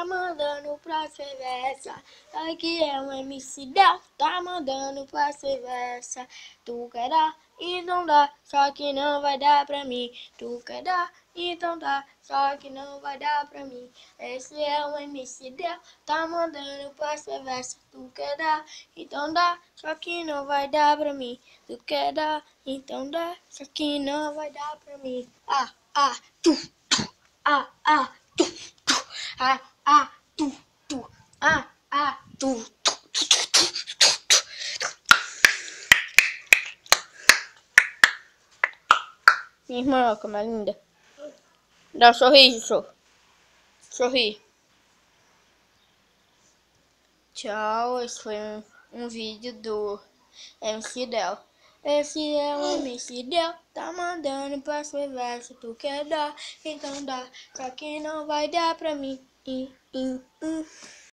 tá mandando pra Cerveja. Aqui é o MC Del, tá mandando pra Cerveja. Tu quer dar, então dá, só que não vai dar pra mim. Tu quer dar, então dá, só que não vai dar pra mim. Esse é o MC Del, tá mandando pra Cerveja. Tu quer dar, então dá, só que não vai dar pra mim. Tu quer dar, então dá, só que não vai dar pra mim. Tu, tu, tu. Minha irmã, como é linda. Dá um sorriso, sorri. Tchau, esse foi um vídeo do MC Del. Esse é o MC Del, tá mandando pra Cerveja. Tu quer dar, então dá, só que não vai dar pra mim.